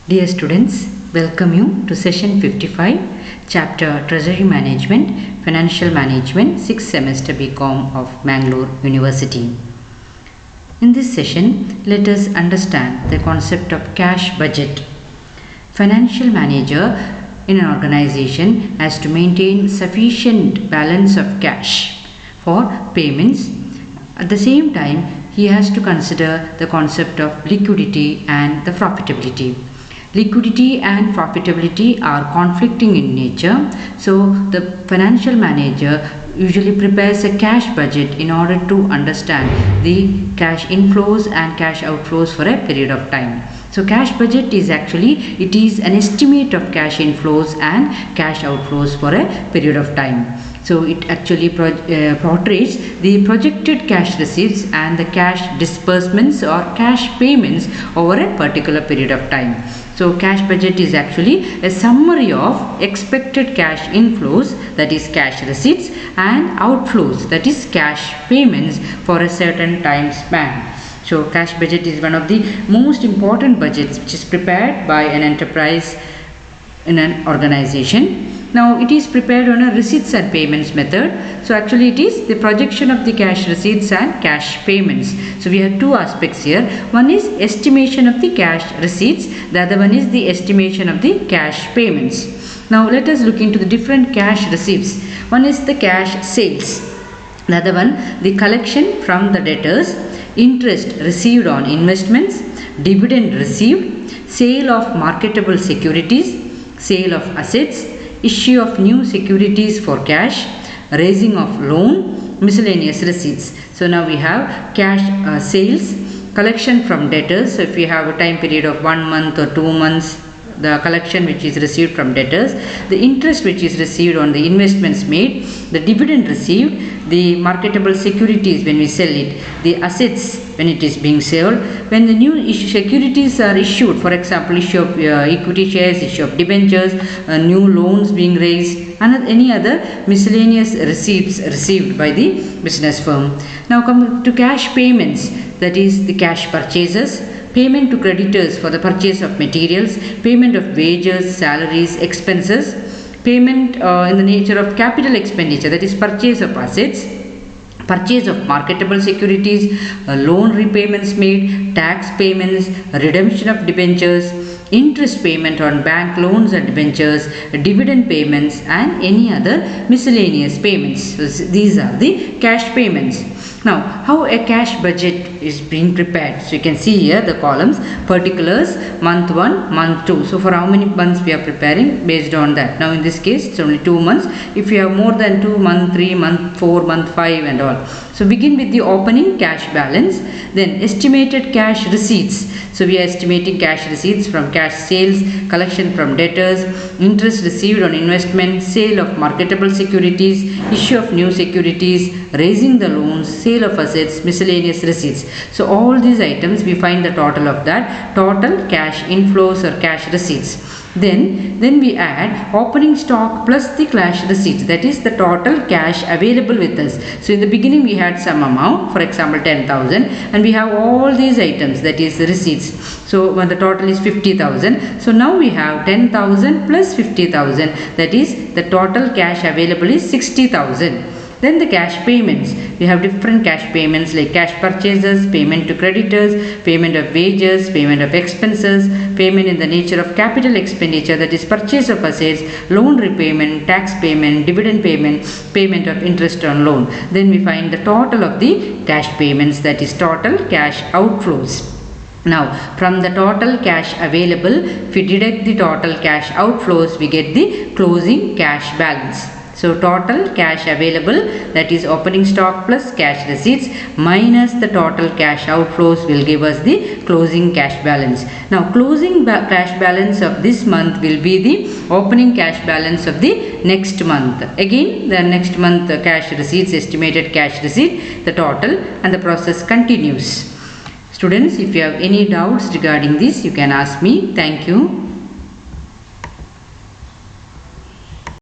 Dear students, welcome you to session 55, chapter Treasury Management, Financial Management, 6th semester BCom of Mangalore University. In this session, let us understand the concept of cash budget. Financial manager in an organization has to maintain sufficient balance of cash for payments. At the same time, he has to consider the concept of liquidity and the profitability. Liquidity and profitability are conflicting in nature, so the financial manager usually prepares a cash budget in order to understand the cash inflows and cash outflows for a period of time. So cash budget is it is an estimate of cash inflows and cash outflows for a period of time. So it actually portrays the projected cash receipts and the cash disbursements or cash payments over a particular period of time. So cash budget is actually a summary of expected cash inflows, that is cash receipts, and outflows, that is cash payments for a certain time span. So cash budget is one of the most important budgets which is prepared by an enterprise in an organization. Now it is prepared on a receipts and payments method. So actually it is the projection of the cash receipts and cash payments. So we have two aspects here. One is estimation of the cash receipts. The other one is the estimation of the cash payments. Now let us look into the different cash receipts. One is the cash sales. The other one, the collection from the debtors, interest received on investments, dividend received, sale of marketable securities, sale of assets, issue of new securities for cash, raising of loan, miscellaneous receipts. So now we have cash sales, collection from debtors. So if we have a time period of 1 month or 2 months, the collection which is received from debtors, the interest which is received on the investments made, the dividend received, the marketable securities when we sell it, the assets when it is being sold, when the new securities are issued, for example issue of equity shares, issue of debentures, new loans being raised, and any other miscellaneous receipts received by the business firm. Now come to cash payments, that is the cash purchases, payment to creditors for the purchase of materials, payment of wages, salaries, expenses, payment in the nature of capital expenditure, that is purchase of assets, purchase of marketable securities, loan repayments made, tax payments, redemption of debentures, interest payment on bank loans and debentures, dividend payments, and any other miscellaneous payments. So these are the cash payments. Now, how a cash budget is being prepared? So you can see here the columns, particulars, month 1, month 2. So for how many months we are preparing based on that. Now in this case it's only 2 months. If you have more than 2, month 3, month 4, month 5 and all. So begin with the opening cash balance, then estimated cash receipts. So we are estimating cash receipts from cash sales, collection from debtors, interest received on investment, sale of marketable securities, issue of new securities, raising the loans, sale of assets, miscellaneous receipts. So all these items we find the total of that, total cash inflows or cash receipts. Then we add opening stock plus the cash receipts, that is the total cash available with us. So in the beginning we had some amount, for example 10,000, and we have all these items, that is the receipts. So when the total is 50,000, so now we have 10,000 plus 50,000, that is the total cash available is 60,000. Then the cash payments, we have different cash payments like cash purchases, payment to creditors, payment of wages, payment of expenses, payment in the nature of capital expenditure, that is purchase of assets, loan repayment, tax payment, dividend payment, payment of interest on loan. Then we find the total of the cash payments, that is total cash outflows. Now from the total cash available, if we deduct the total cash outflows, we get the closing cash balance. So total cash available, that is opening stock plus cash receipts minus the total cash outflows will give us the closing cash balance. Now closing cash balance of this month will be the opening cash balance of the next month. Again the next month cash receipts, estimated cash receipt, the total, and the process continues. Students, if you have any doubts regarding this, you can ask me. Thank you.